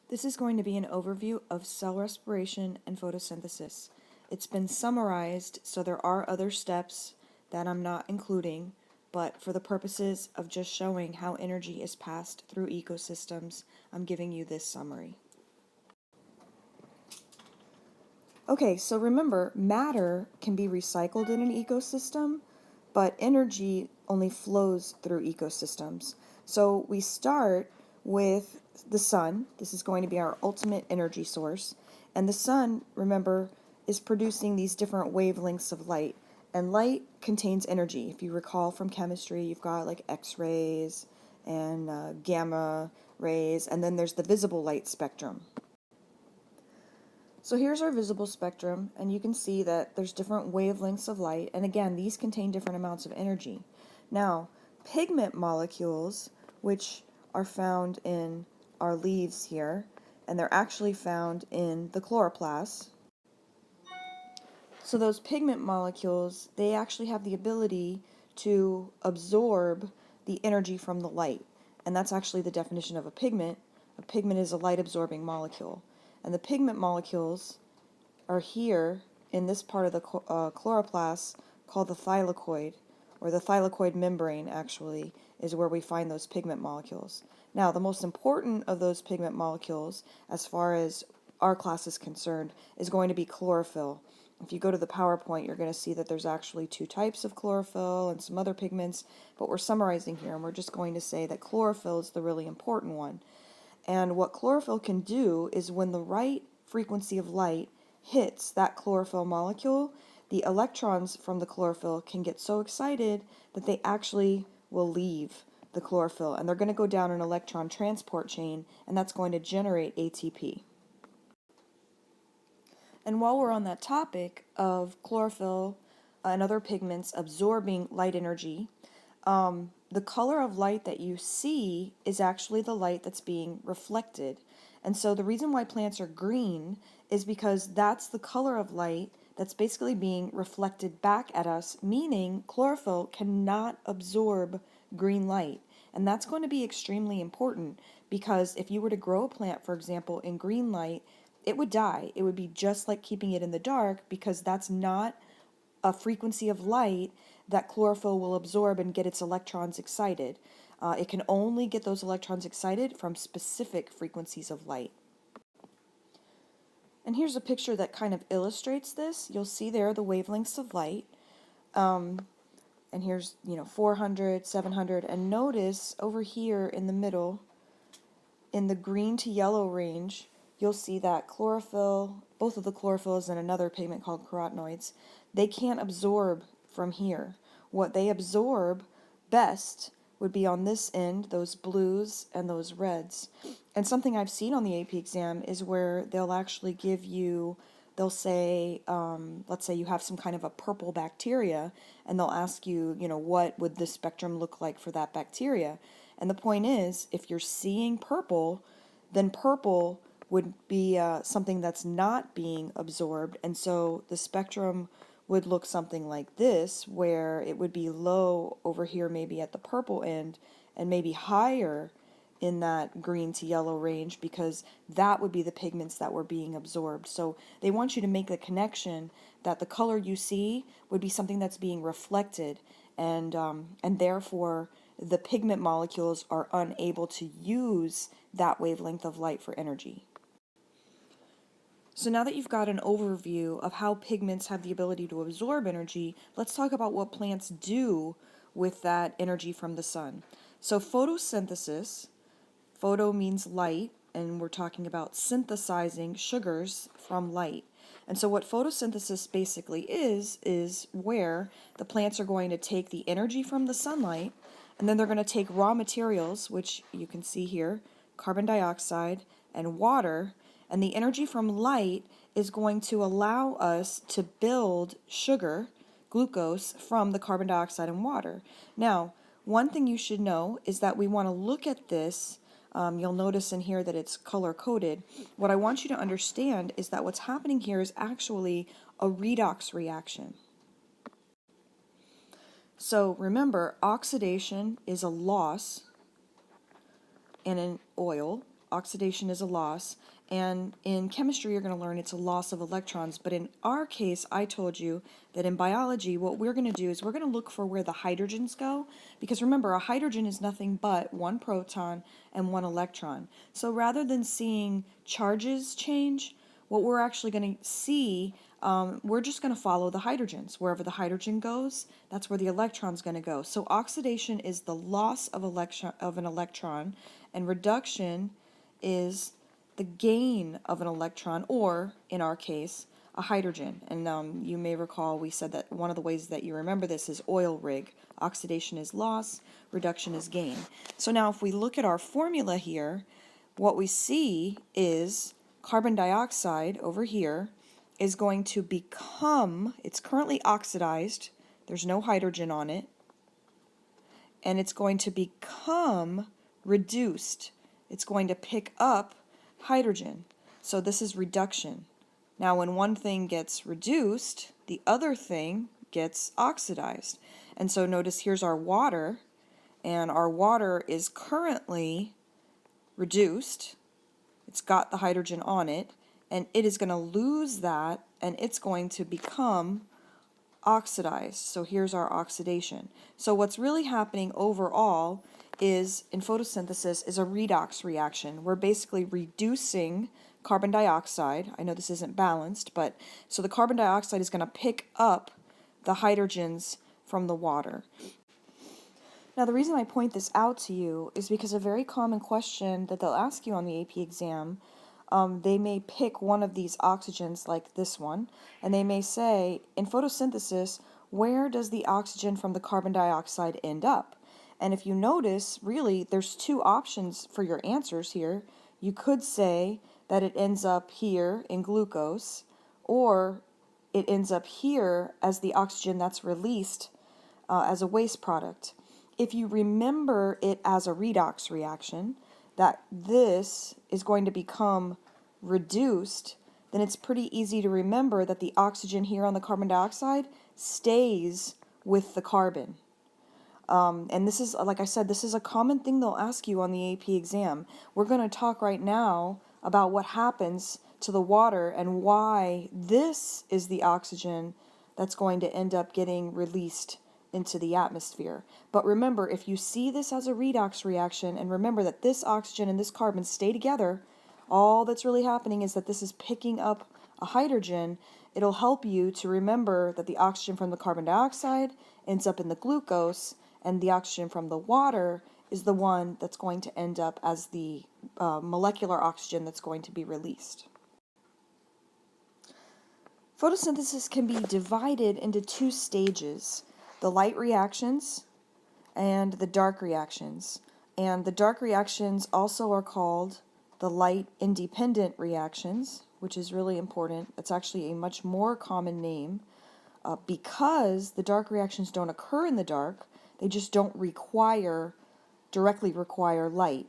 This is going to be an overview of cell respiration and photosynthesis. It's been summarized, so there are other steps that I'm not including, but for the purposes of just showing how energy is passed through ecosystems, I'm giving you this summary. Okay, so remember, matter can be recycled in an ecosystem, but energy only flows through ecosystems. So we start with the sun. This is going to be our ultimate energy source. And the sun, remember, is producing these different wavelengths of light. And light contains energy. If you recall from chemistry, you've got like X-rays and gamma rays, and then there's the visible light spectrum. So here's our visible spectrum, and you can see that there's different wavelengths of light, and again, these contain different amounts of energy. Now, pigment molecules, which are found in our leaves here, and they're actually found in the chloroplast. So those pigment molecules, they actually have the ability to absorb the energy from the light, and that's actually the definition of a pigment. A pigment is a light-absorbing molecule. And the pigment molecules are here in this part of the chloroplast called the thylakoid, or the thylakoid membrane actually is where we find those pigment molecules. Now, the most important of those pigment molecules, as far as our class is concerned, is going to be chlorophyll. If you go to the PowerPoint, you're going to see that there's actually two types of chlorophyll and some other pigments, but we're summarizing here, and we're just going to say that chlorophyll is the really important one. And what chlorophyll can do is when the right frequency of light hits that chlorophyll molecule, the electrons from the chlorophyll can get so excited that they actually will leave the chlorophyll, and they're going to go down an electron transport chain, and that's going to generate ATP. And while we're on that topic of chlorophyll and other pigments absorbing light energy, the color of light that you see is actually the light that's being reflected. And so the reason why plants are green is because that's the color of light that's basically being reflected back at us, meaning chlorophyll cannot absorb green light. And that's going to be extremely important because if you were to grow a plant, for example, in green light, it would die. It would be just like keeping it in the dark because that's not a frequency of light that chlorophyll will absorb and get its electrons excited. It can only get those electrons excited from specific frequencies of light. And here's a picture that kind of illustrates this. You'll see there the wavelengths of light. And here's, 400, 700, and notice over here in the middle, in the green to yellow range, you'll see that chlorophyll, both of the chlorophylls and another pigment called carotenoids, they can't absorb from here. What they absorb best would be on this end, those blues and those reds. And something I've seen on the AP exam is where they'll actually give you, they'll say, let's say you have some kind of a purple bacteria, and they'll ask you, what would the spectrum look like for that bacteria? And the point is, if you're seeing purple, then purple would be something that's not being absorbed, and so the spectrum would look something like this, where it would be low over here maybe at the purple end and maybe higher in that green to yellow range, because that would be the pigments that were being absorbed. So they want you to make the connection that the color you see would be something that's being reflected, and therefore the pigment molecules are unable to use that wavelength of light for energy. So now that you've got an overview of how pigments have the ability to absorb energy, let's talk about what plants do with that energy from the sun. So photosynthesis, photo means light, and we're talking about synthesizing sugars from light. And so what photosynthesis basically is where the plants are going to take the energy from the sunlight, and then they're going to take raw materials, which you can see here, carbon dioxide and water, and the energy from light is going to allow us to build sugar, glucose, from the carbon dioxide and water. Now, one thing you should know is that we want to look at this. You'll notice in here that it's color-coded. What I want you to understand is that what's happening here is actually a redox reaction. So remember, oxidation is a loss in an oil, oxidation is a loss, and in chemistry you're going to learn it's a loss of electrons, but in our case I told you that in biology what we're going to do is we're going to look for where the hydrogens go, because remember a hydrogen is nothing but one proton and one electron. So rather than seeing charges change, what we're actually going to see, we're just going to follow the hydrogens. Wherever the hydrogen goes, that's where the electron's going to go. So oxidation is the loss of an electron, and reduction is the gain of an electron, or in our case, a hydrogen. And you may recall we said that one of the ways that you remember this is oil rig. Oxidation is loss, reduction is gain. So now if we look at our formula here, what we see is carbon dioxide over here is going to become, it's currently oxidized, there's no hydrogen on it, and it's going to become reduced. It's going to pick up hydrogen. So this is reduction. Now when one thing gets reduced, the other thing gets oxidized. And so notice here's our water, and our water is currently reduced. It's got the hydrogen on it, and it is going to lose that, and it's going to become oxidized. So here's our oxidation. So what's really happening overall is, in photosynthesis, is a redox reaction. We're basically reducing carbon dioxide. I know this isn't balanced, but so the carbon dioxide is going to pick up the hydrogens from the water. Now the reason I point this out to you is because a very common question that they'll ask you on the AP exam, they may pick one of these oxygens like this one, and they may say, in photosynthesis, where does the oxygen from the carbon dioxide end up? And if you notice, really, there's two options for your answers here. You could say that it ends up here in glucose, or it ends up here as the oxygen that's released as a waste product. If you remember it as a redox reaction, that this is going to become reduced, then it's pretty easy to remember that the oxygen here on the carbon dioxide stays with the carbon. And this is, like I said, this is a common thing they'll ask you on the AP exam. We're going to talk right now about what happens to the water and why this is the oxygen that's going to end up getting released into the atmosphere. But remember, if you see this as a redox reaction, and remember that this oxygen and this carbon stay together, all that's really happening is that this is picking up a hydrogen. It'll help you to remember that the oxygen from the carbon dioxide ends up in the glucose, and the oxygen from the water is the one that's going to end up as the molecular oxygen that's going to be released. Photosynthesis can be divided into two stages: the light reactions and the dark reactions. And the dark reactions also are called the light independent reactions, which is really important. It's actually a much more common name because the dark reactions don't occur in the dark. They just don't directly require light.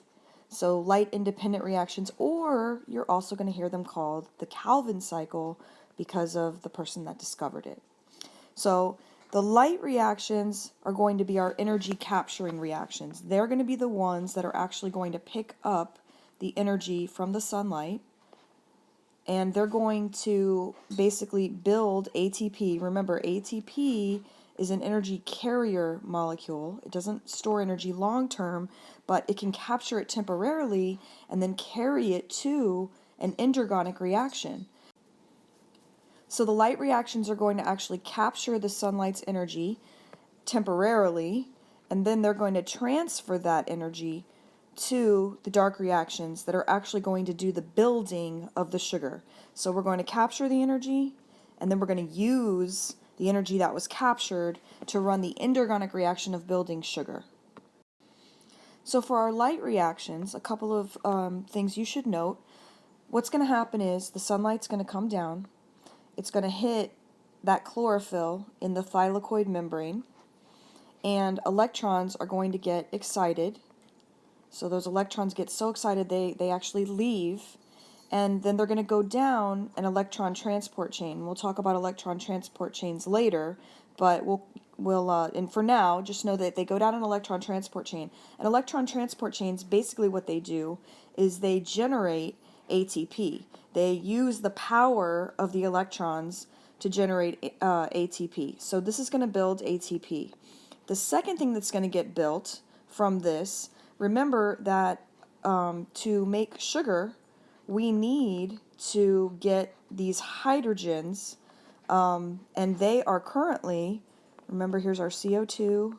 So light independent reactions, or you're also going to hear them called the Calvin cycle because of the person that discovered it. So the light reactions are going to be our energy capturing reactions. They're going to be the ones that are actually going to pick up the energy from the sunlight, and they're going to basically build ATP. Remember, ATP is an energy carrier molecule. It doesn't store energy long term, but it can capture it temporarily and then carry it to an endergonic reaction. So the light reactions are going to actually capture the sunlight's energy temporarily, and then they're going to transfer that energy to the dark reactions that are actually going to do the building of the sugar. So we're going to capture the energy, and then we're going to use the energy that was captured to run the endergonic reaction of building sugar. So for our light reactions, a couple of things you should note. What's going to happen is the sunlight's going to come down. It's going to hit that chlorophyll in the thylakoid membrane, and electrons are going to get excited. So those electrons get so excited they actually leave, and then they're going to go down an electron transport chain. We'll talk about electron transport chains later, but and for now, just know that they go down an electron transport chain. And electron transport chains, basically what they do is they generate ATP. They use the power of the electrons to generate ATP. So this is going to build ATP. The second thing that's going to get built from this, remember that to make sugar, we need to get these hydrogens, and they are currently, remember here's our CO2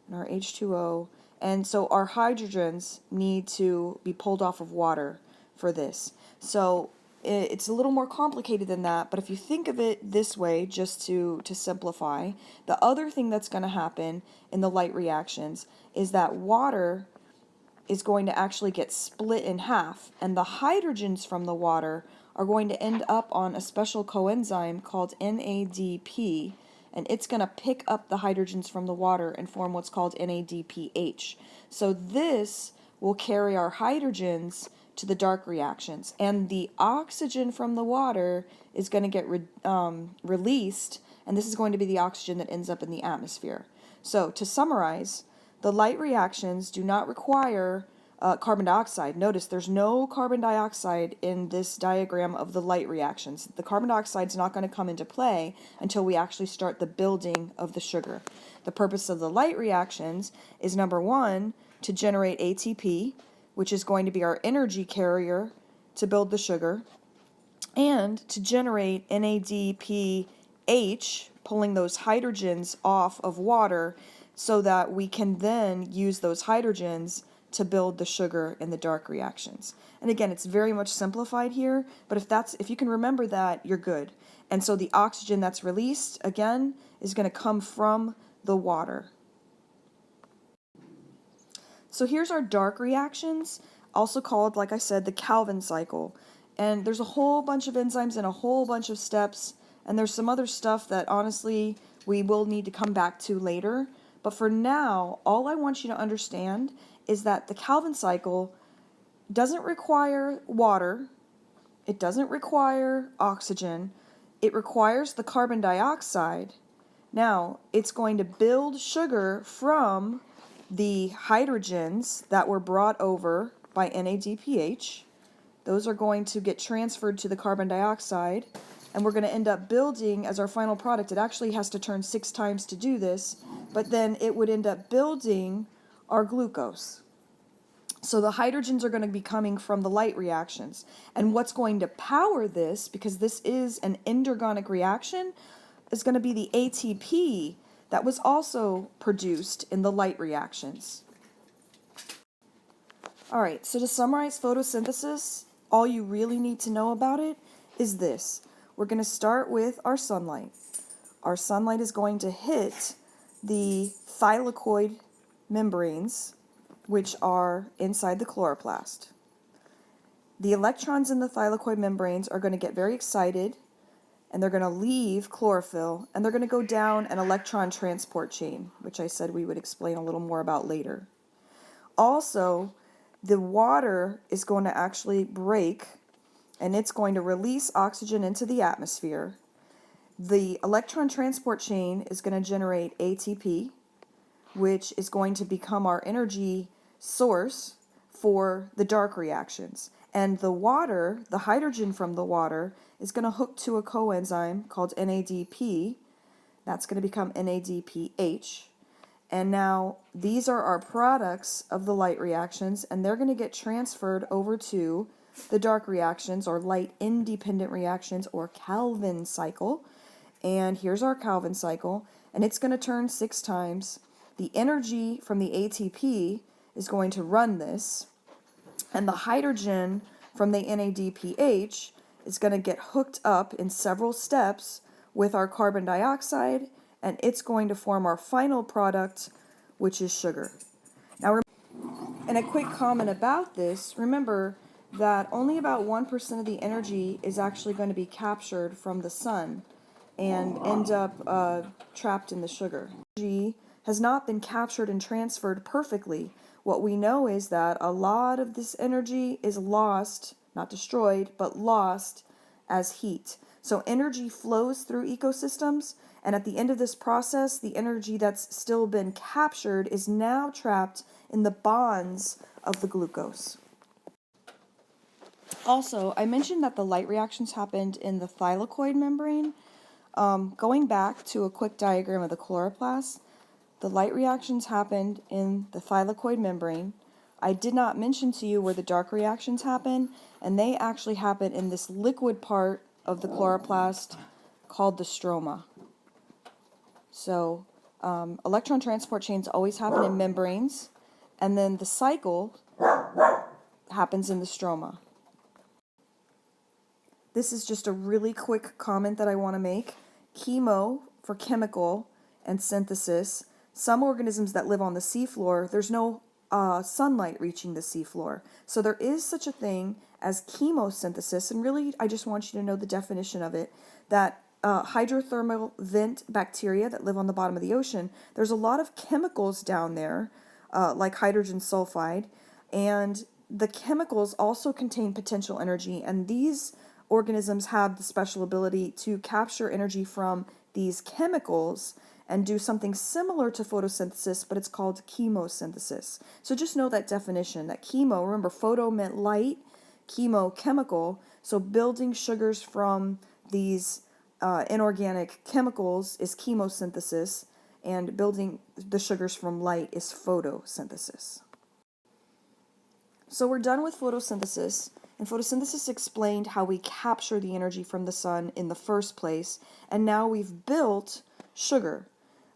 and our H2O, and so our hydrogens need to be pulled off of water for this. So it's a little more complicated than that, but if you think of it this way, just to simplify, the other thing that's going to happen in the light reactions is that water is going to actually get split in half, and the hydrogens from the water are going to end up on a special coenzyme called NADP, and it's going to pick up the hydrogens from the water and form what's called NADPH. So this will carry our hydrogens to the dark reactions, and the oxygen from the water is going to get released, and this is going to be the oxygen that ends up in the atmosphere. So to summarize, the light reactions do not require carbon dioxide. Notice there's no carbon dioxide in this diagram of the light reactions. The carbon dioxide is not going to come into play until we actually start the building of the sugar. The purpose of the light reactions is, number one, to generate ATP, which is going to be our energy carrier to build the sugar, and to generate NADPH, pulling those hydrogens off of water so that we can then use those hydrogens to build the sugar in the dark reactions. And again, it's very much simplified here, but if you can remember that, you're good. And so the oxygen that's released, again, is going to come from the water. So here's our dark reactions, also called, like I said, the Calvin cycle. And there's a whole bunch of enzymes and a whole bunch of steps, and there's some other stuff that honestly we will need to come back to later. But for now, all I want you to understand is that the Calvin cycle doesn't require water, it doesn't require oxygen, it requires the carbon dioxide. Now, it's going to build sugar from the hydrogens that were brought over by NADPH. Those are going to get transferred to the carbon dioxide, and we're going to end up building, as our final product, it actually has to turn 6 times to do this, but then it would end up building our glucose. So the hydrogens are going to be coming from the light reactions. And what's going to power this, because this is an endergonic reaction, is going to be the ATP that was also produced in the light reactions. All right, so to summarize photosynthesis, all you really need to know about it is this. We're going to start with our sunlight. Our sunlight is going to hit the thylakoid membranes, which are inside the chloroplast. The electrons in the thylakoid membranes are going to get very excited, and they're going to leave chlorophyll, and they're going to go down an electron transport chain, which I said we would explain a little more about later. Also, the water is going to actually break, and it's going to release oxygen into the atmosphere. The electron transport chain is going to generate ATP, which is going to become our energy source for the dark reactions. And the water, the hydrogen from the water, is going to hook to a coenzyme called NADP. That's going to become NADPH. And now these are our products of the light reactions, and they're going to get transferred over to the dark reactions, or light independent reactions, or Calvin cycle. And here's our Calvin cycle, and it's going to turn 6 times. The energy from the ATP is going to run this, and the hydrogen from the NADPH is going to get hooked up in several steps with our carbon dioxide, and it's going to form our final product, which is sugar. Now, and a quick comment about this, remember that only about 1% of the energy is actually going to be captured from the sun and end up trapped in the sugar. Energy has not been captured and transferred perfectly. What we know is that a lot of this energy is lost, not destroyed, but lost as heat. So energy flows through ecosystems, And at the end of this process, the energy that's still been captured is now trapped in the bonds of the glucose. Also, I mentioned that the light reactions happened in the thylakoid membrane. Going back to a quick diagram of the chloroplast, the light reactions happened in the thylakoid membrane. I did not mention to you where the dark reactions happen, and they actually happen in this liquid part of the chloroplast called the stroma. So electron transport chains always happen in membranes, and then the cycle happens in the stroma. This is just a really quick comment that I want to make. Chemo for chemical and synthesis. Some organisms that live on the seafloor, there's no sunlight reaching the seafloor. So there is such a thing as chemosynthesis, and really I just want you to know the definition of it, that hydrothermal vent bacteria that live on the bottom of the ocean, there's a lot of chemicals down there, like hydrogen sulfide, and the chemicals also contain potential energy, and these organisms have the special ability to capture energy from these chemicals and do something similar to photosynthesis, but it's called chemosynthesis. So just know that definition, that chemo, remember photo meant light, chemo, chemical, so building sugars from these inorganic chemicals is chemosynthesis, and building the sugars from light is photosynthesis. So we're done with photosynthesis, and photosynthesis explained how we capture the energy from the sun in the first place, and now we've built sugar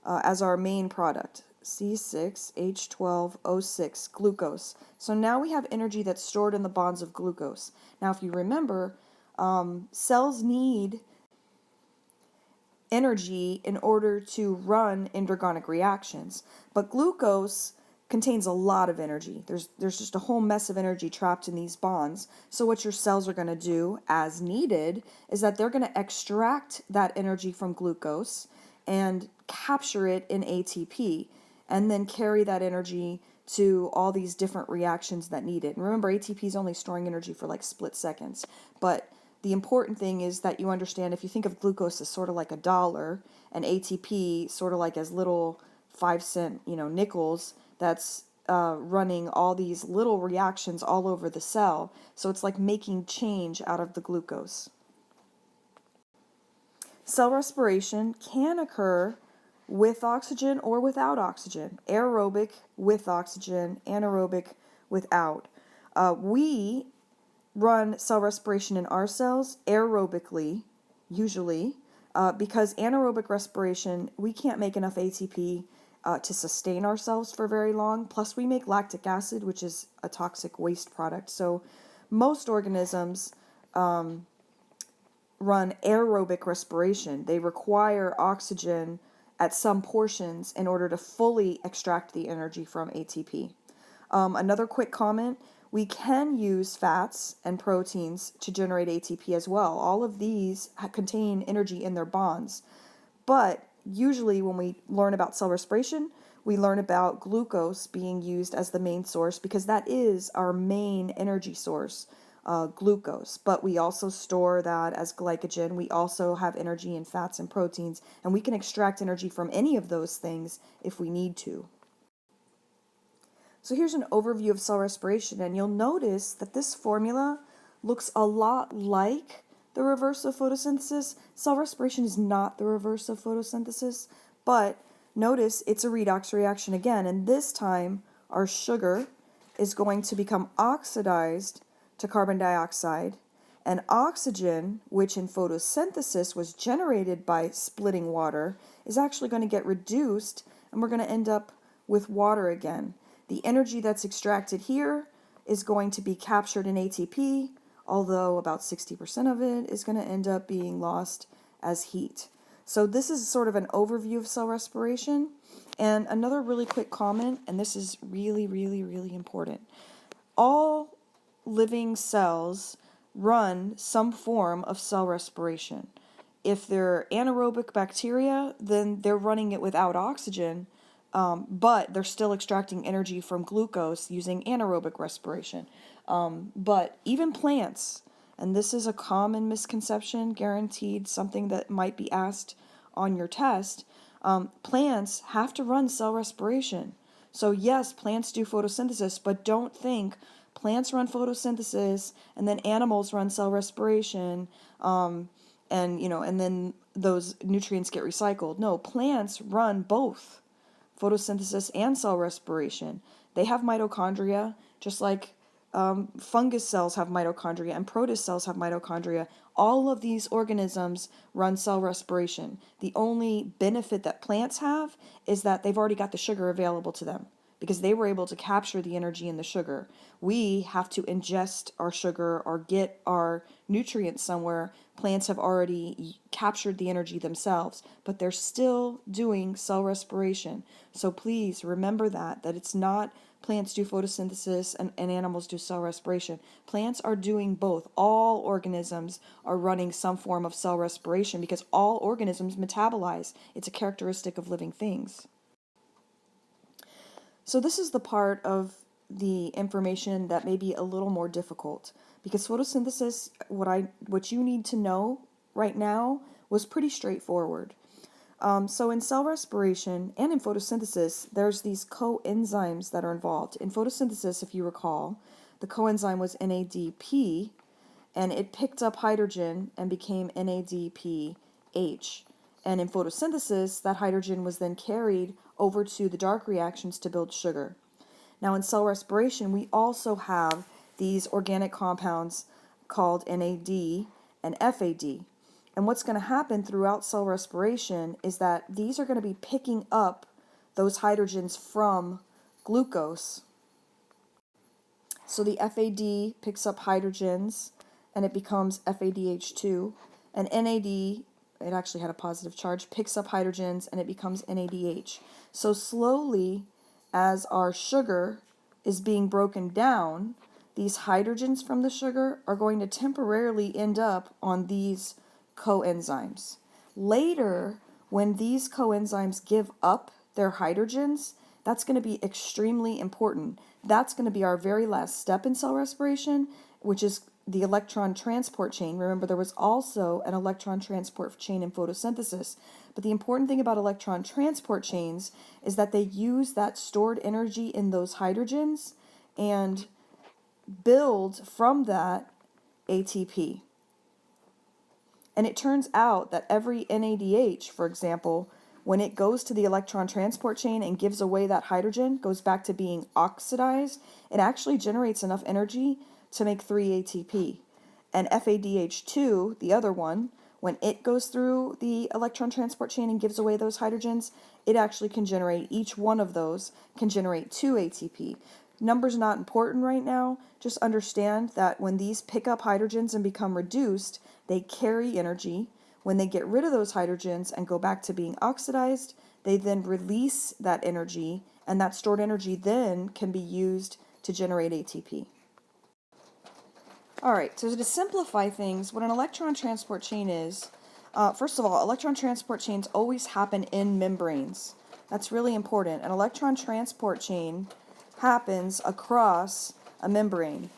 as our main product, C6H12O6, glucose. So now we have energy that's stored in the bonds of glucose. Now if you remember, cells need energy in order to run endergonic reactions, but glucose contains a lot of energy. There's just a whole mess of energy trapped in these bonds. So what your cells are going to do as needed is that they're going to extract that energy from glucose and capture it in ATP, and then carry that energy to all these different reactions that need it. And remember, ATP is only storing energy for like split seconds, but the important thing is that you understand, if you think of glucose as sort of like a dollar and ATP sort of like as little 5-cent, nickels, that's running all these little reactions all over the cell. So it's like making change out of the glucose. Cell respiration can occur with oxygen or without oxygen. Aerobic with oxygen, anaerobic without. We run cell respiration in our cells aerobically, usually, because anaerobic respiration, we can't make enough ATP to sustain ourselves for very long. Plus, we make lactic acid, which is a toxic waste product. So most organisms run aerobic respiration. They require oxygen at some portions in order to fully extract the energy from ATP. Another quick comment, we can use fats and proteins to generate ATP as well. All of these contain energy in their bonds. But usually when we learn about cell respiration, we learn about glucose being used as the main source, because that is our main energy source, glucose. But we also store that as glycogen. We also have energy in fats and proteins, and we can extract energy from any of those things if we need to. So here's an overview of cell respiration, and you'll notice that this formula looks a lot like the reverse of photosynthesis. Cell respiration is not the reverse of photosynthesis, but notice it's a redox reaction again, and this time our sugar is going to become oxidized to carbon dioxide, and oxygen, which in photosynthesis was generated by splitting water, is actually going to get reduced, and we're going to end up with water again. The energy that's extracted here is going to be captured in ATP, although about 60% of it is going to end up being lost as heat. So this is sort of an overview of cell respiration. And another really quick comment, and this is really, really, really important. All living cells run some form of cell respiration. If they're anaerobic bacteria, then they're running it without oxygen, but they're still extracting energy from glucose using anaerobic respiration. But even plants, and this is a common misconception, guaranteed something that might be asked on your test, plants have to run cell respiration. So yes, plants do photosynthesis, but don't think plants run photosynthesis and then animals run cell respiration, and then those nutrients get recycled. No, plants run both photosynthesis and cell respiration. They have mitochondria, just like fungus cells have mitochondria and protist cells have mitochondria. All of these organisms run cell respiration. The only benefit that plants have is that they've already got the sugar available to them because they were able to capture the energy in the sugar. We have to ingest our sugar or get our nutrients somewhere. Plants have already captured the energy themselves, but they're still doing cell respiration. So please remember that it's not plants do photosynthesis and animals do cell respiration. Plants are doing both. All organisms are running some form of cell respiration because all organisms metabolize. It's a characteristic of living things. So this is the part of the information that may be a little more difficult because photosynthesis, what you need to know right now, was pretty straightforward. So in cell respiration and in photosynthesis, there's these coenzymes that are involved. In photosynthesis, if you recall, the coenzyme was NADP, and it picked up hydrogen and became NADPH. And in photosynthesis, that hydrogen was then carried over to the dark reactions to build sugar. Now in cell respiration, we also have these organic compounds called NAD and FAD. And what's going to happen throughout cell respiration is that these are going to be picking up those hydrogens from glucose. So the FAD picks up hydrogens and it becomes FADH2. And NAD, it actually had a positive charge, picks up hydrogens and it becomes NADH. So slowly, as our sugar is being broken down, these hydrogens from the sugar are going to temporarily end up on these coenzymes. Later, when these coenzymes give up their hydrogens, that's going to be extremely important. That's going to be our very last step in cell respiration, which is the electron transport chain. Remember, there was also an electron transport chain in photosynthesis. But the important thing about electron transport chains is that they use that stored energy in those hydrogens and build from that ATP. And it turns out that every NADH, for example, when it goes to the electron transport chain and gives away that hydrogen, goes back to being oxidized, it actually generates enough energy to make 3 ATP. And FADH2, the other one, when it goes through the electron transport chain and gives away those hydrogens, it actually can generate, each one of those can generate 2 ATP. Numbers not important right now. Just understand that when these pick up hydrogens and become reduced, they carry energy. When they get rid of those hydrogens and go back to being oxidized, they then release that energy, and that stored energy then can be used to generate ATP. All right, so to simplify things, what an electron transport chain is, first of all, electron transport chains always happen in membranes. That's really important. An electron transport chain happens across a membrane.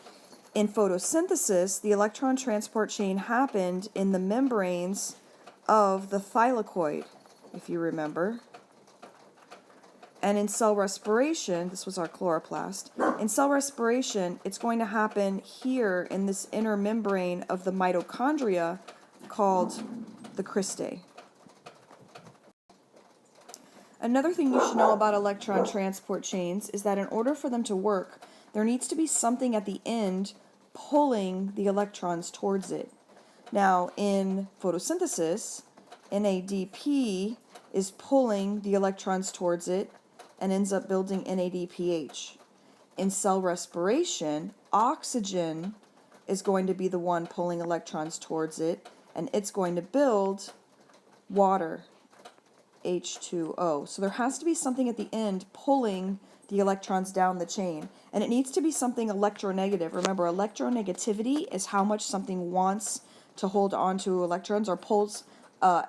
In photosynthesis, the electron transport chain happened in the membranes of the thylakoid, if you remember. And in cell respiration, this was our chloroplast. In cell respiration, it's going to happen here in this inner membrane of the mitochondria called the cristae. Another thing you should know about electron transport chains is that in order for them to work, there needs to be something at the end pulling the electrons towards it. Now, in photosynthesis, NADP is pulling the electrons towards it and ends up building NADPH. In cell respiration, oxygen is going to be the one pulling electrons towards it, and it's going to build water, H2O. So there has to be something at the end pulling the electrons down the chain, and it needs to be something electronegative. Remember, electronegativity is how much something wants to hold on to electrons or pulls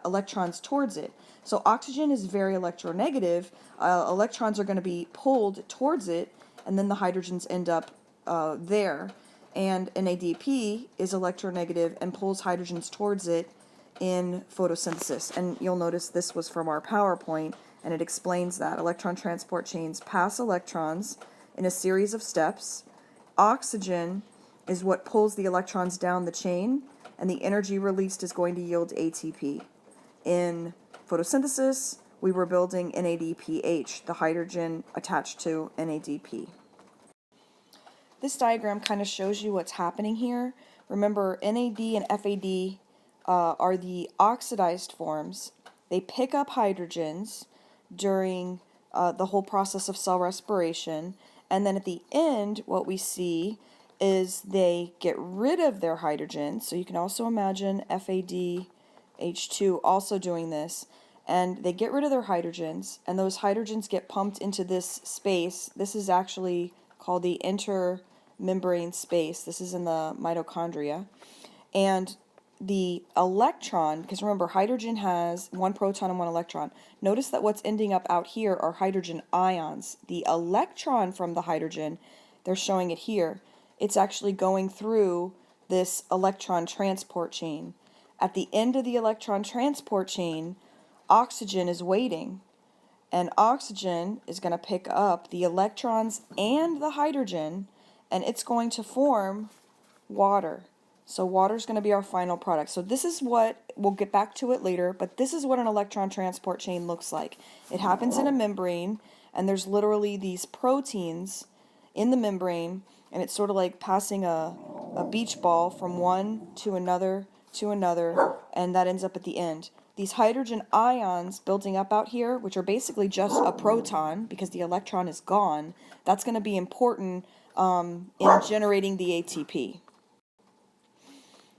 electrons towards it. So oxygen is very electronegative. Electrons are going to be pulled towards it, and then the hydrogens end up there. And NADP is electronegative and pulls hydrogens towards it in photosynthesis. And you'll notice this was from our PowerPoint, and it explains that electron transport chains pass electrons in a series of steps. Oxygen is what pulls the electrons down the chain, and the energy released is going to yield ATP. In photosynthesis, we were building NADPH, the hydrogen attached to NADP. This diagram kind of shows you what's happening here. Remember, NAD and FAD are the oxidized forms. They pick up hydrogens during the whole process of cell respiration, and then at the end, what we see is they get rid of their hydrogen. So you can also imagine FADH2 also doing this, and they get rid of their hydrogens, and those hydrogens get pumped into this space. This is actually called the intermembrane space. This is in the mitochondria. And the electron, because remember, hydrogen has one proton and one electron. Notice that what's ending up out here are hydrogen ions. The electron from the hydrogen, they're showing it here, it's actually going through this electron transport chain. At the end of the electron transport chain, oxygen is waiting, and oxygen is going to pick up the electrons and the hydrogen, and it's going to form water. So water is going to be our final product. So this is what, we'll get back to it later, but this is what an electron transport chain looks like. It happens in a membrane, and there's literally these proteins in the membrane, and it's sort of like passing a beach ball from one to another, and that ends up at the end. These hydrogen ions building up out here, which are basically just a proton because the electron is gone, that's going to be important in generating the ATP.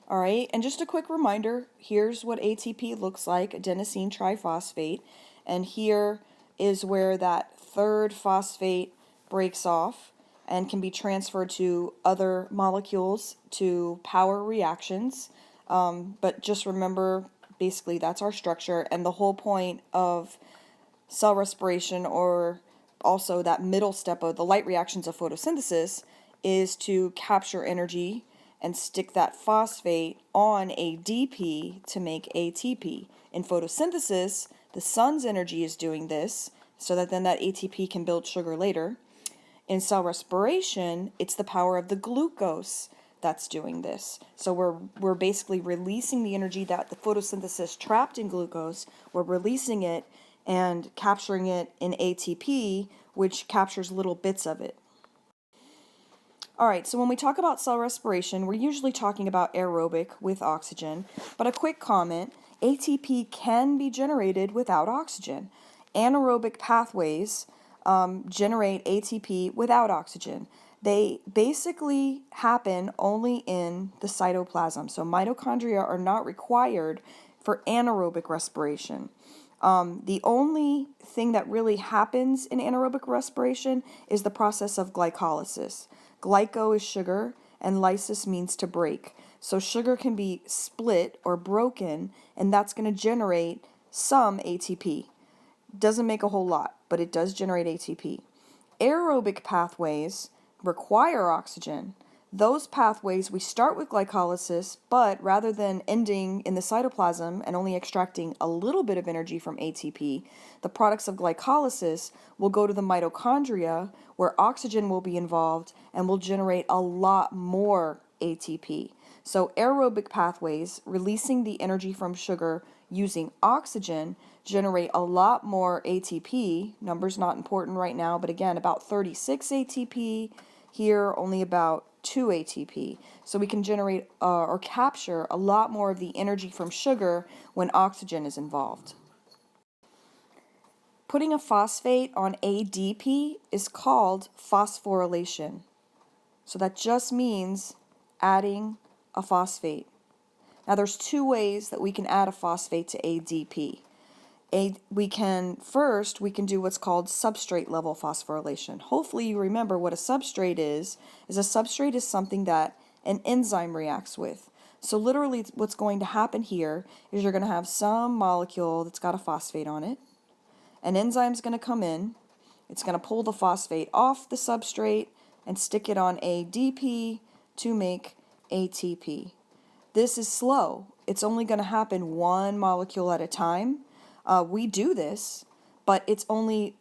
All right, and just a quick reminder, here's what ATP looks like, adenosine triphosphate, and here is where that third phosphate breaks off and can be transferred to other molecules to power reactions. But just remember, basically that's our structure, and the whole point of cell respiration, or also that middle step of the light reactions of photosynthesis, is to capture energy and stick that phosphate on ADP to make ATP. In photosynthesis, the sun's energy is doing this, so that then that ATP can build sugar later. In cell respiration, it's the power of the glucose that's doing this. So we're basically releasing the energy that the photosynthesis trapped in glucose, we're releasing it and capturing it in ATP, which captures little bits of it. All right, so when we talk about cell respiration, we're usually talking about aerobic with oxygen, but a quick comment, ATP can be generated without oxygen. Anaerobic pathways generate ATP without oxygen. They basically happen only in the cytoplasm, so mitochondria are not required for anaerobic respiration. The only thing that really happens in anaerobic respiration is the process of glycolysis. Glyco is sugar, and lysis means to break. So sugar can be split or broken, and that's going to generate some ATP. Doesn't make a whole lot, but it does generate ATP. Aerobic pathways require oxygen. Those pathways, we start with glycolysis, but rather than ending in the cytoplasm and only extracting a little bit of energy from ATP, the products of glycolysis will go to the mitochondria where oxygen will be involved and will generate a lot more ATP. So aerobic pathways, releasing the energy from sugar using oxygen, generate a lot more ATP. Numbers not important right now, but again, about 36 ATP. Here, only about 2 ATP. So we can generate or capture a lot more of the energy from sugar when oxygen is involved. Putting a phosphate on ADP is called phosphorylation. So that just means adding a phosphate. Now there's two ways that we can add a phosphate to ADP. We can do what's called substrate level phosphorylation. Hopefully you remember what a substrate is. A substrate is something that an enzyme reacts with. So literally what's going to happen here is you're going to have some molecule that's got a phosphate on it. An enzyme's going to come in. It's going to pull the phosphate off the substrate and stick it on ADP to make ATP. this is slow. It's only going to happen one molecule at a time. We do this, but it's only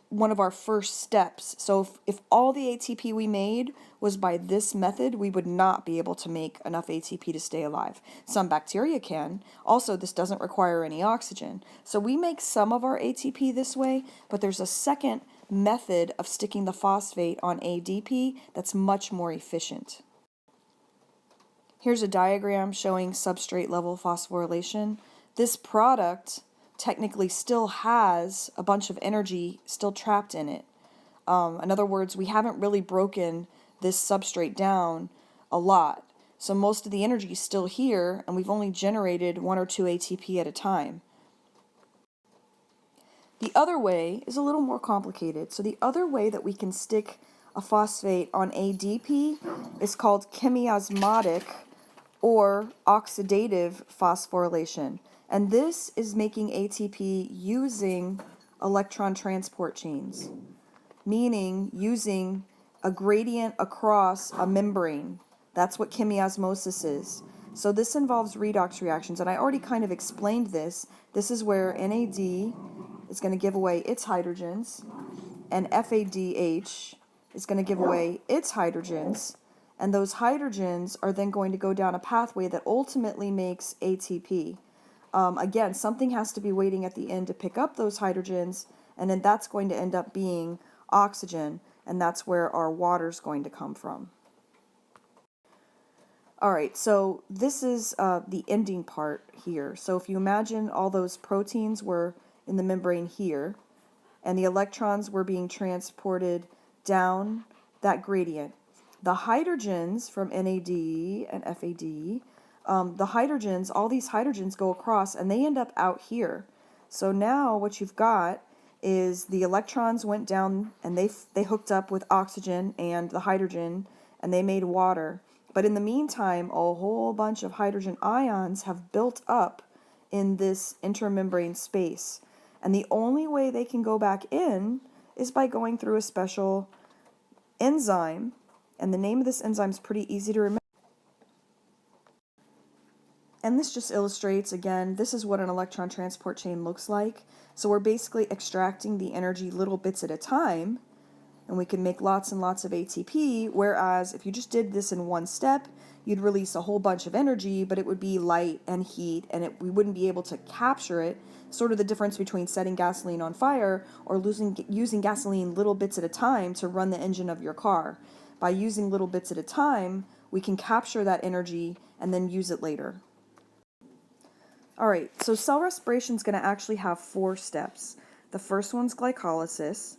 one of our first steps. So if all the ATP we made was by this method, we would not be able to make enough ATP to stay alive. Some bacteria can. Also, this doesn't require any oxygen. So we make some of our ATP this way, but there's a second method of sticking the phosphate on ADP that's much more efficient. Here's a diagram showing substrate level phosphorylation. This product technically still has a bunch of energy still trapped in it. In other words, we haven't really broken this substrate down a lot. So most of the energy is still here, and we've only generated 1 or 2 ATP at a time. The other way is a little more complicated. So the other way that we can stick a phosphate on ADP is called chemiosmotic or oxidative phosphorylation. And this is making ATP using electron transport chains, meaning using a gradient across a membrane. That's what chemiosmosis is. So this involves redox reactions, and I already kind of explained this. This is where NAD is going to give away its hydrogens, and FADH is going to give away its hydrogens, and those hydrogens are then going to go down a pathway that ultimately makes ATP. Again, something has to be waiting at the end to pick up those hydrogens, and then that's going to end up being oxygen, and that's where our water's going to come from. All right, so this is the ending part here. So if you imagine all those proteins were in the membrane here, and the electrons were being transported down that gradient. The hydrogens from NAD and FAD, the hydrogens, all these hydrogens go across and they end up out here. So now what you've got is the electrons went down and they hooked up with oxygen and the hydrogen and they made water. But in the meantime, a whole bunch of hydrogen ions have built up in this intermembrane space. And the only way they can go back in is by going through a special enzyme. And the name of this enzyme is pretty easy to remember. And this just illustrates, again, this is what an electron transport chain looks like. So we're basically extracting the energy little bits at a time, and we can make lots and lots of ATP, whereas if you just did this in one step, you'd release a whole bunch of energy, but it would be light and heat, and we wouldn't be able to capture it. Sort of the difference between setting gasoline on fire or using gasoline little bits at a time to run the engine of your car. By using little bits at a time, we can capture that energy and then use it later. All right, so cell respiration is going to actually have 4 steps. The first one's glycolysis,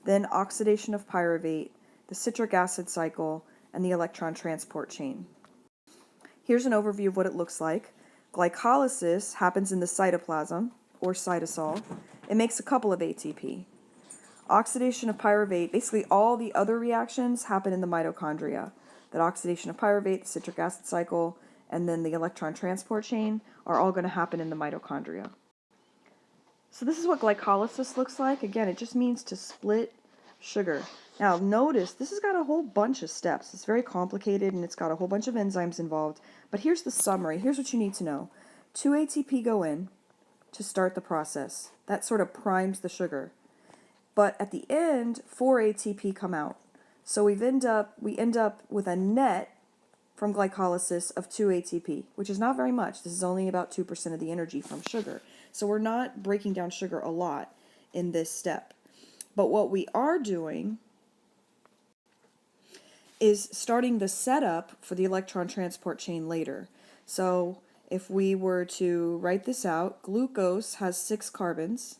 then oxidation of pyruvate, the citric acid cycle, and the electron transport chain. Here's an overview of what it looks like. Glycolysis happens in the cytoplasm, or cytosol. It makes a couple of ATP. Oxidation of pyruvate, basically all the other reactions happen in the mitochondria. That oxidation of pyruvate, the citric acid cycle, and then the electron transport chain are all going to happen in the mitochondria. So this is what glycolysis looks like. Again, it just means to split sugar. Now notice this has got a whole bunch of steps. It's very complicated and it's got a whole bunch of enzymes involved. But here's the summary. Here's what you need to know. 2 ATP go in to start the process. That sort of primes the sugar. But at the end, 4 ATP come out. So we end up with a net from glycolysis of 2 ATP, which is not very much. This is only about 2% of the energy from sugar. So we're not breaking down sugar a lot in this step. But what we are doing is starting the setup for the electron transport chain later. So if we were to write this out, glucose has 6 carbons.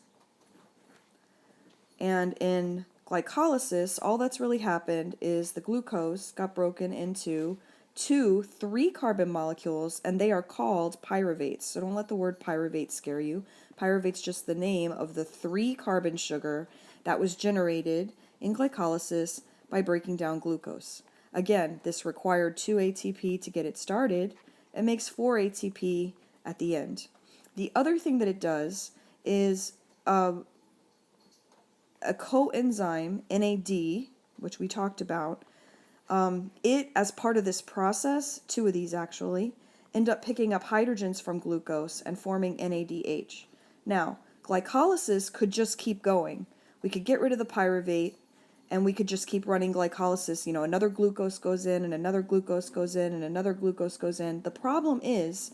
And in glycolysis, all that's really happened is the glucose got broken into 2 3-carbon molecules, and they are called pyruvates. So don't let the word pyruvate scare you. Pyruvate's just the name of the 3-carbon sugar that was generated in glycolysis by breaking down glucose. Again, this required 2 ATP to get it started. It makes 4 ATP at the end. The other thing that it does is a coenzyme, NAD, which we talked about, it, as part of this process, 2 of these actually, end up picking up hydrogens from glucose and forming NADH. Now, glycolysis could just keep going. We could get rid of the pyruvate and we could just keep running glycolysis. You know, another glucose goes in and another glucose goes in and another glucose goes in. The problem is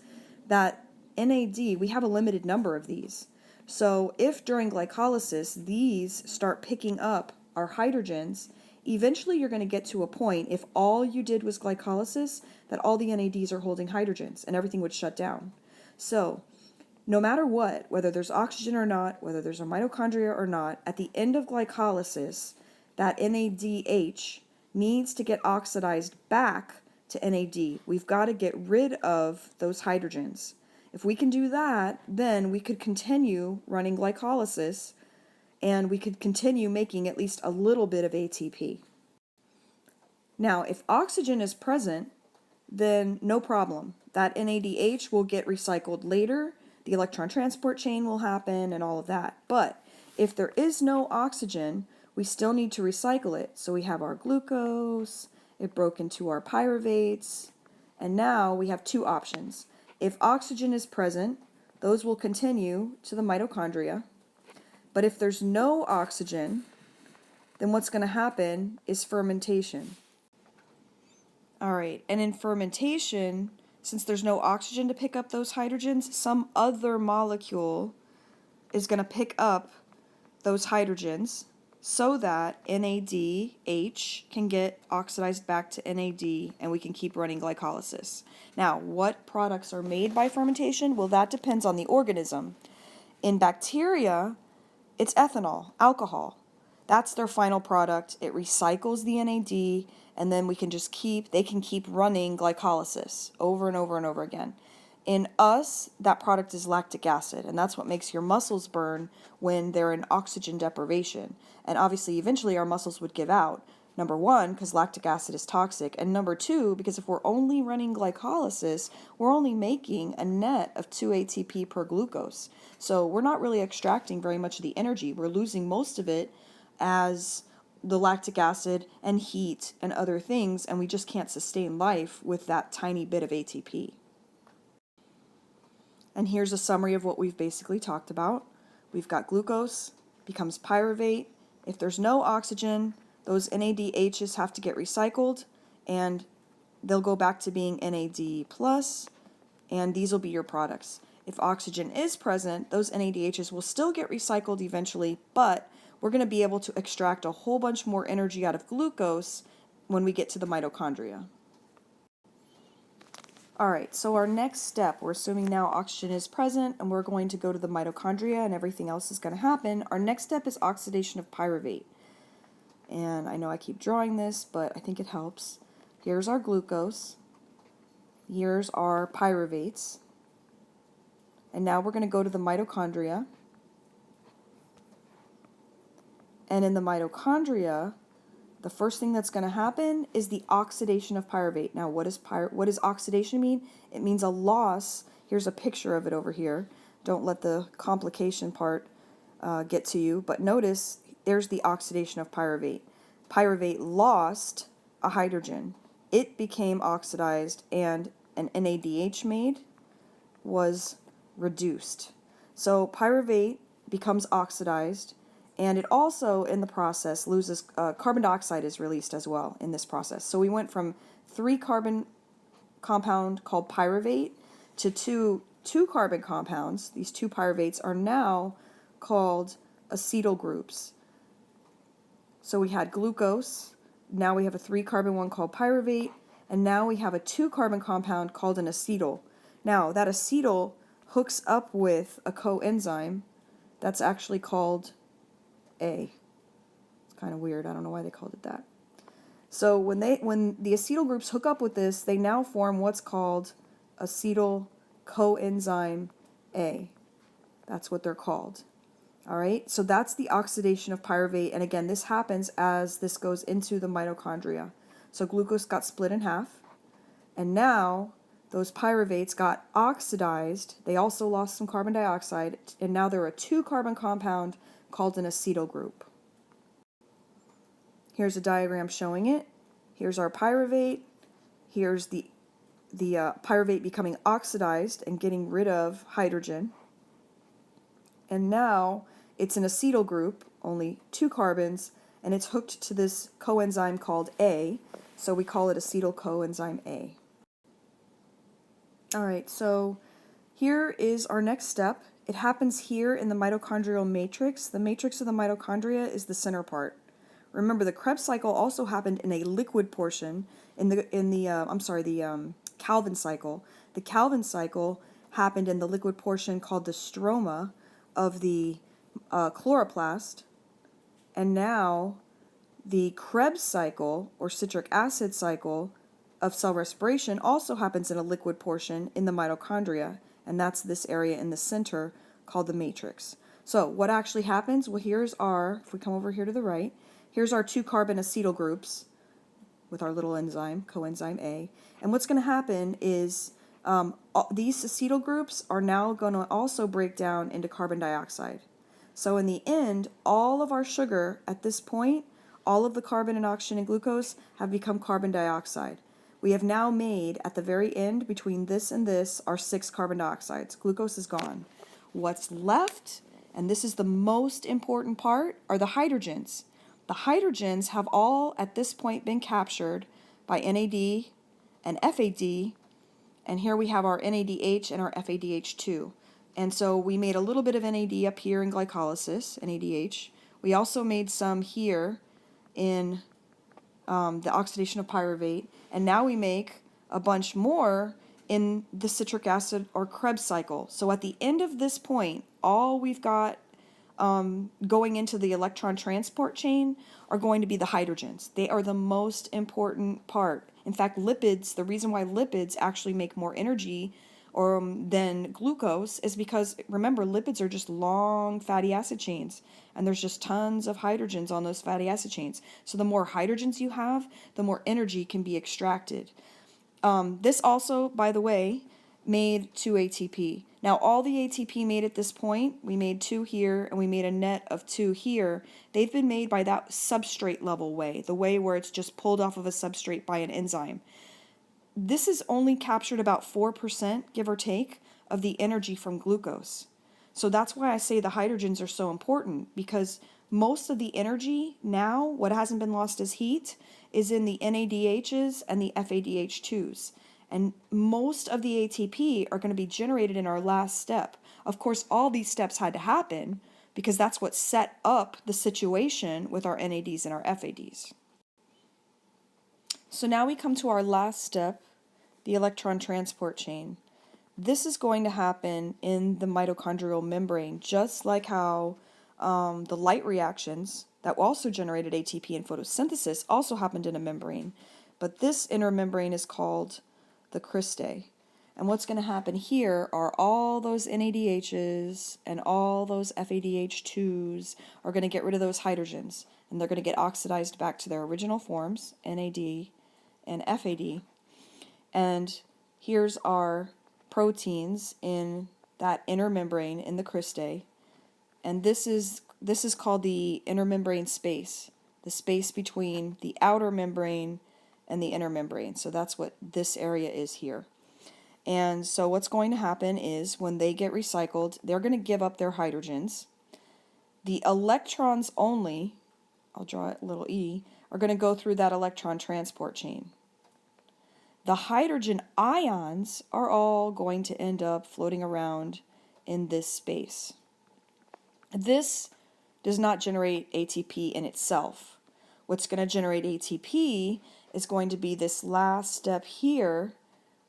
that NAD, we have a limited number of these. So if during glycolysis these start picking up our hydrogens, eventually you're going to get to a point, if all you did was glycolysis, that all the NADs are holding hydrogens and everything would shut down. So no matter what, whether there's oxygen or not, whether there's a mitochondria or not, at the end of glycolysis, that NADH needs to get oxidized back to NAD. We've got to get rid of those hydrogens. If we can do that, then we could continue running glycolysis and we could continue making at least a little bit of ATP. Now, if oxygen is present, then no problem. That NADH will get recycled later, the electron transport chain will happen and all of that. But if there is no oxygen, we still need to recycle it. So we have our glucose, it broke into our pyruvates, and now we have two options. If oxygen is present, those will continue to the mitochondria. But if there's no oxygen, then what's going to happen is fermentation. All right, and in fermentation, since there's no oxygen to pick up those hydrogens, some other molecule is going to pick up those hydrogens so that NADH can get oxidized back to NAD and we can keep running glycolysis. Now, what products are made by fermentation? Well, that depends on the organism. In bacteria, it's ethanol, alcohol. That's their final product. It recycles the NAD and then they can keep running glycolysis over and over and over again. In us, that product is lactic acid, and that's what makes your muscles burn when they're in oxygen deprivation. And obviously, eventually our muscles would give out. Number one, because lactic acid is toxic, and number two, because if we're only running glycolysis, we're only making a net of 2 ATP per glucose. So we're not really extracting very much of the energy. We're losing most of it as the lactic acid and heat and other things, and we just can't sustain life with that tiny bit of ATP. And here's a summary of what we've basically talked about. We've got glucose becomes pyruvate. If there's no oxygen, those NADHs have to get recycled and they'll go back to being NAD+, and these will be your products. If oxygen is present, those NADHs will still get recycled eventually, but we're going to be able to extract a whole bunch more energy out of glucose when we get to the mitochondria. All right, so our next step, we're assuming now oxygen is present and we're going to go to the mitochondria and everything else is going to happen. Our next step is oxidation of pyruvate. And I know I keep drawing this, but I think it helps. Here's our glucose. Here's our pyruvates. And now we're going to go to the mitochondria. And in the mitochondria, the first thing that's going to happen is the oxidation of pyruvate. Now, what does oxidation mean? It means a loss. Here's a picture of it over here. Don't let the complication part get to you. But notice, there's the oxidation of pyruvate. Pyruvate lost a hydrogen. It became oxidized, and an NADH made was reduced. So pyruvate becomes oxidized, and it also, in the process, loses carbon dioxide is released as well in this process. So we went from 3-carbon compound called pyruvate to two carbon compounds. These 2 pyruvates are now called acetyl groups. So we had glucose, now we have a 3-carbon one called pyruvate, and now we have a 2-carbon compound called an acetyl. Now that acetyl hooks up with a coenzyme that's actually called A. It's kind of weird. I don't know why they called it that. So when the acetyl groups hook up with this, they now form what's called acetyl coenzyme A. That's what they're called. All right, so that's the oxidation of pyruvate, and again, this happens as this goes into the mitochondria. So glucose got split in half, and now those pyruvates got oxidized. They also lost some carbon dioxide, and now they're a 2-carbon compound called an acetyl group. Here's a diagram showing it. Here's our pyruvate. Here's the pyruvate becoming oxidized and getting rid of hydrogen. And now it's an acetyl group, only 2 carbons, and it's hooked to this coenzyme called A, so we call it acetyl coenzyme A. All right, so here is our next step. It happens here in the mitochondrial matrix. The matrix of the mitochondria is the center part. Remember, the Krebs cycle also happened in a liquid portion in the Calvin cycle. The Calvin cycle happened in the liquid portion called the stroma of the chloroplast, and now the Krebs cycle or citric acid cycle of cell respiration also happens in a liquid portion in the mitochondria, and that's this area in the center called the matrix. So what actually happens? Well, here's our, if we come over here to the right, here's our 2 carbon acetyl groups with our little enzyme, coenzyme A. And what's going to happen is these acetyl groups are now going to also break down into carbon dioxide. So in the end, all of our sugar at this point, all of the carbon and oxygen and glucose have become carbon dioxide. We have now made, at the very end, between this and this, our 6 carbon dioxides. Glucose is gone. What's left, and this is the most important part, are the hydrogens. The hydrogens have all, at this point, been captured by NAD and FAD, and here we have our NADH and our FADH2. And so we made a little bit of NAD up here in glycolysis, NADH. We also made some here in the oxidation of pyruvate, and now we make a bunch more in the citric acid or Krebs cycle. So at the end of this point, all we've got going into the electron transport chain are going to be the hydrogens. They are the most important part. In fact, lipids, the reason why lipids actually make more energy than glucose is because, remember, lipids are just long fatty acid chains, and there's just tons of hydrogens on those fatty acid chains. So the more hydrogens you have, the more energy can be extracted. This also, by the way, made 2 ATP. Now, all the ATP made at this point, we made 2 here, and we made a net of 2 here. They've been made by that substrate level way, the way where it's just pulled off of a substrate by an enzyme. This is only captured about 4%, give or take, of the energy from glucose. So that's why I say the hydrogens are so important, because most of the energy now, what hasn't been lost as heat, is in the NADHs and the FADH2s. And most of the ATP are going to be generated in our last step. Of course, all these steps had to happen because that's what set up the situation with our NADs and our FADs. So now we come to our last step, the electron transport chain. This is going to happen in the mitochondrial membrane, just like how the light reactions that also generated ATP in photosynthesis also happened in a membrane. But this inner membrane is called the cristae. And what's going to happen here are all those NADHs and all those FADH2s are going to get rid of those hydrogens, and they're going to get oxidized back to their original forms, NAD and FAD. And here's our proteins in that inner membrane in the cristae. And this is called the intermembrane space, the space between the outer membrane and the inner membrane. So that's what this area is here. And so what's going to happen is when they get recycled, they're going to give up their hydrogens. The electrons only, I'll draw it little e, are going to go through that electron transport chain. The hydrogen ions are all going to end up floating around in this space. This does not generate ATP in itself. What's going to generate ATP is going to be this last step here,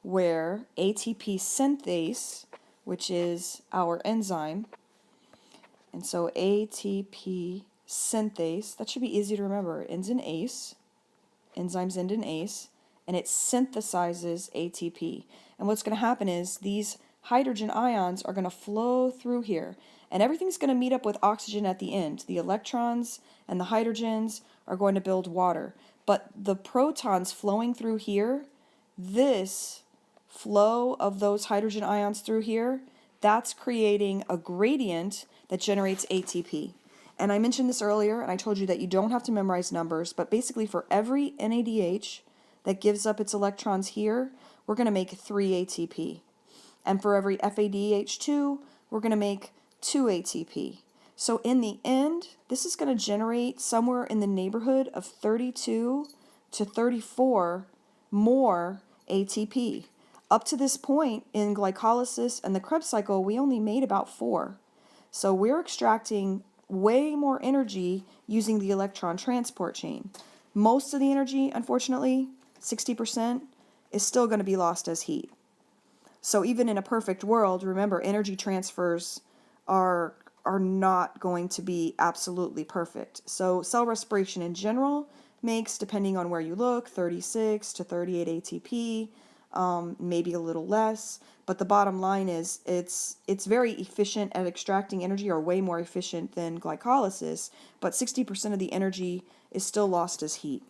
where ATP synthase, which is our enzyme, and so ATP synthase, that should be easy to remember, it ends in ACE, enzymes end in ACE, and it synthesizes ATP. And what's going to happen is these hydrogen ions are going to flow through here, and everything's going to meet up with oxygen at the end. The electrons and the hydrogens are going to build water, but the protons flowing through here, this flow of those hydrogen ions through here, that's creating a gradient that generates ATP. And I mentioned this earlier, and I told you that you don't have to memorize numbers, but basically for every NADH that gives up its electrons here, we're going to make 3 ATP. And for every FADH2, we're going to make 2 ATP. So in the end, this is going to generate somewhere in the neighborhood of 32 to 34 more ATP. Up to this point in glycolysis and the Krebs cycle, we only made about 4. So we're extracting way more energy using the electron transport chain. Most of the energy, unfortunately, 60%, is still going to be lost as heat. So even in a perfect world, remember, energy transfers are not going to be absolutely perfect. So cell respiration in general makes, depending on where you look, 36 to 38 ATP, maybe a little less. But the bottom line is it's very efficient at extracting energy, or way more efficient than glycolysis, but 60% of the energy is still lost as heat.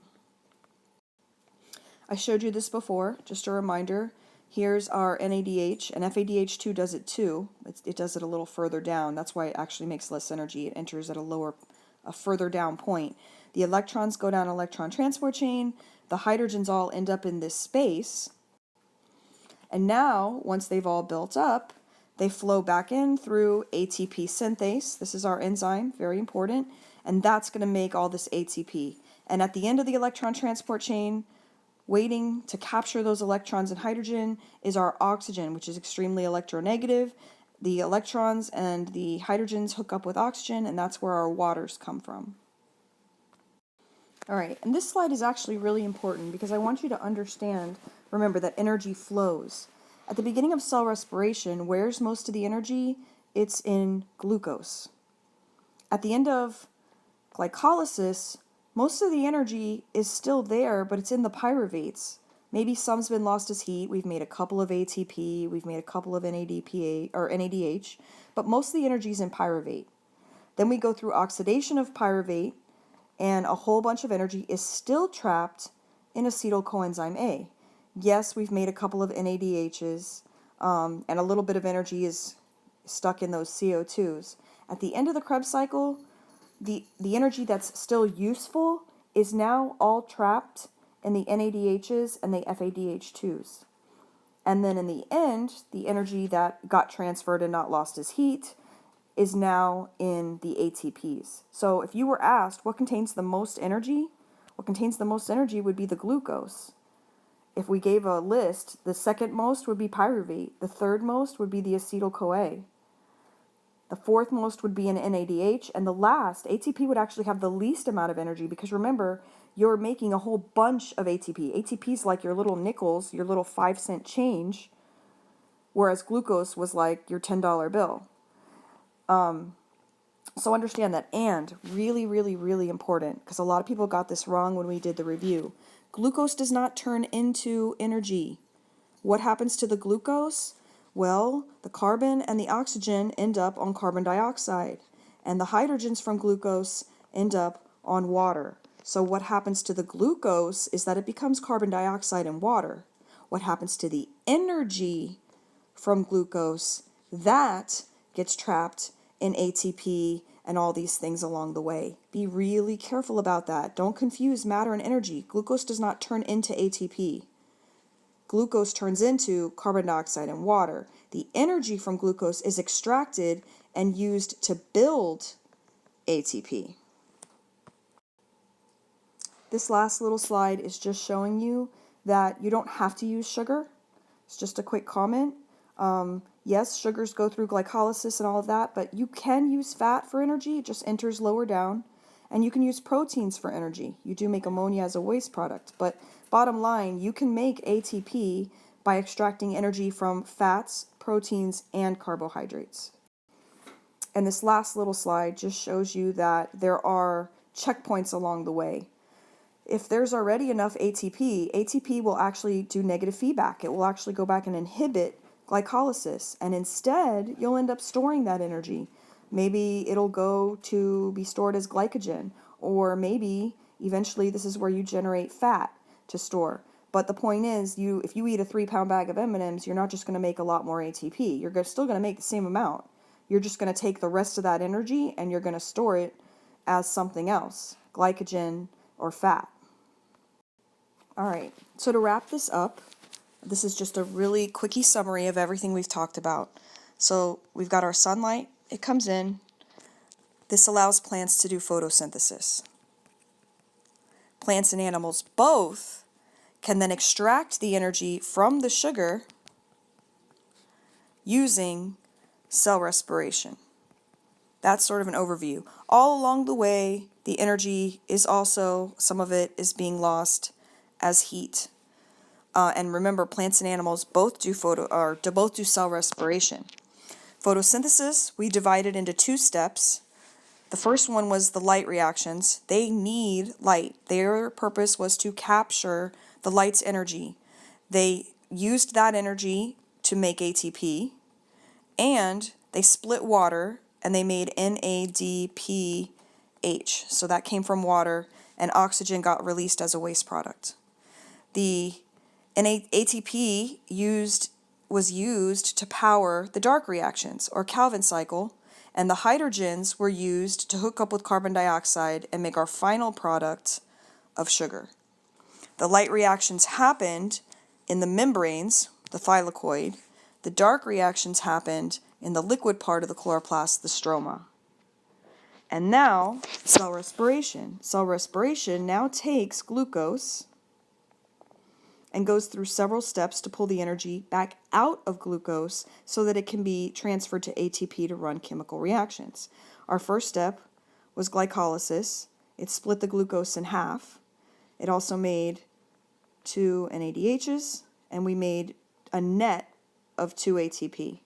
I showed you this before, just a reminder. Here's our NADH, and FADH2 does it too. It does it a little further down. That's why it actually makes less energy. It enters at a further down point. The electrons go down an electron transport chain. The hydrogens all end up in this space. And now, once they've all built up, they flow back in through ATP synthase. This is our enzyme, very important. And that's going to make all this ATP. And at the end of the electron transport chain, waiting to capture those electrons and hydrogen, is our oxygen, which is extremely electronegative. The electrons and the hydrogens hook up with oxygen, and that's where our waters come from. All right, and this slide is actually really important because I want you to understand, remember, that energy flows. At the beginning of cell respiration, where's most of the energy? It's in glucose. At the end of glycolysis, most of the energy is still there, but it's in the pyruvates. Maybe some's been lost as heat. We've made a couple of ATP. We've made a couple of NADPA or NADH, but most of the energy is in pyruvate. Then we go through oxidation of pyruvate, and a whole bunch of energy is still trapped in acetyl coenzyme A. Yes, we've made a couple of NADHs, and a little bit of energy is stuck in those CO2s. At the end of the Krebs cycle, the energy that's still useful is now all trapped in the NADHs and the FADH2s. And then in the end, the energy that got transferred and not lost as heat is now in the ATPs. So if you were asked what contains the most energy, what contains the most energy would be the glucose. If we gave a list, the second most would be pyruvate, the third most would be the acetyl-CoA. The fourth most would be an NADH, and the last, ATP, would actually have the least amount of energy because remember, you're making a whole bunch of ATP. ATP is like your little nickels, your little 5-cent change, whereas glucose was like your $10 bill. So understand that, and really, really, really important, because a lot of people got this wrong when we did the review. Glucose does not turn into energy. What happens to the glucose? Well, the carbon and the oxygen end up on carbon dioxide, and the hydrogens from glucose end up on water. So what happens to the glucose is that it becomes carbon dioxide and water. What happens to the energy from glucose? That gets trapped in ATP and all these things along the way. Be really careful about that. Don't confuse matter and energy. Glucose does not turn into ATP. Glucose turns into carbon dioxide and water. The energy from glucose is extracted and used to build ATP. This last little slide is just showing you that you don't have to use sugar. It's just a quick comment. Yes, sugars go through glycolysis and all of that, but you can use fat for energy. It just enters lower down. And you can use proteins for energy. You do make ammonia as a waste product, but bottom line, you can make ATP by extracting energy from fats, proteins, and carbohydrates. And this last little slide just shows you that there are checkpoints along the way. If there's already enough ATP, ATP will actually do negative feedback. It will actually go back and inhibit glycolysis, and instead you'll end up storing that energy. Maybe it'll go to be stored as glycogen, or maybe eventually this is where you generate fat to store. But the point is, if you eat a 3-pound bag of M&Ms, you're not just going to make a lot more ATP. You're still going to make the same amount. You're just going to take the rest of that energy and you're going to store it as something else, glycogen or fat. All right, so to wrap this up, this is just a really quickie summary of everything we've talked about. So we've got our sunlight, it comes in. This allows plants to do photosynthesis. Plants and animals both can then extract the energy from the sugar using cell respiration. That's sort of an overview. All along the way, the energy is also, some of it is being lost as heat. And remember, plants and animals both do cell respiration. Photosynthesis, we divided into 2 steps. The first one was the light reactions. They need light. Their purpose was to capture the light's energy. They used that energy to make ATP, and they split water and they made NADPH. So that came from water, and oxygen got released as a waste product. The ATP was used to power the dark reactions, or Calvin cycle, and the hydrogens were used to hook up with carbon dioxide and make our final product of sugar. The light reactions happened in the membranes, the thylakoid. The dark reactions happened in the liquid part of the chloroplast, the stroma. And now, cell respiration. Cell respiration now takes glucose and goes through several steps to pull the energy back out of glucose so that it can be transferred to ATP to run chemical reactions. Our first step was glycolysis. It split the glucose in half. It also made 2 NADHs, and we made a net of 2 ATP.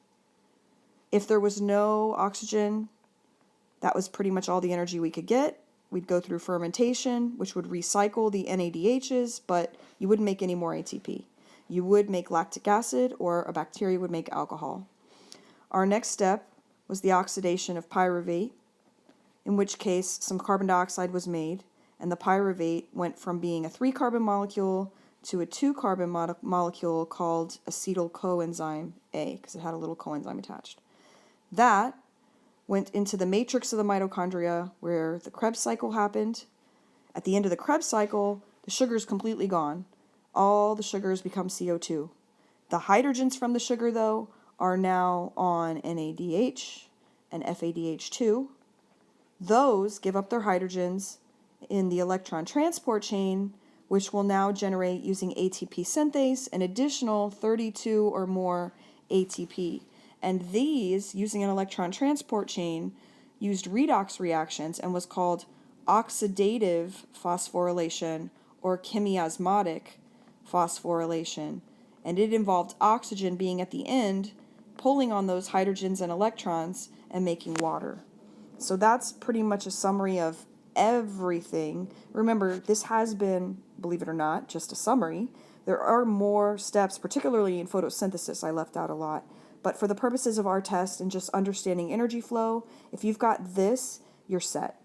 If there was no oxygen, that was pretty much all the energy we could get. We'd go through fermentation, which would recycle the NADHs, but you wouldn't make any more ATP. You would make lactic acid, or a bacteria would make alcohol. Our next step was the oxidation of pyruvate, in which case some carbon dioxide was made, and the pyruvate went from being a 3-carbon molecule to a 2-carbon molecule called acetyl coenzyme A, because it had a little coenzyme attached. That went into the matrix of the mitochondria, where the Krebs cycle happened. At the end of the Krebs cycle, the sugar is completely gone. All the sugars become CO2. The hydrogens from the sugar, though, are now on NADH and FADH2. Those give up their hydrogens in the electron transport chain, which will now generate, using ATP synthase, an additional 32 or more ATP. And these, using an electron transport chain, used redox reactions and was called oxidative phosphorylation or chemiosmotic phosphorylation. And it involved oxygen being at the end, pulling on those hydrogens and electrons and making water. So that's pretty much a summary of everything. Remember, this has been, believe it or not, just a summary. There are more steps, particularly in photosynthesis. I left out a lot. But for the purposes of our test and just understanding energy flow, if you've got this, you're set.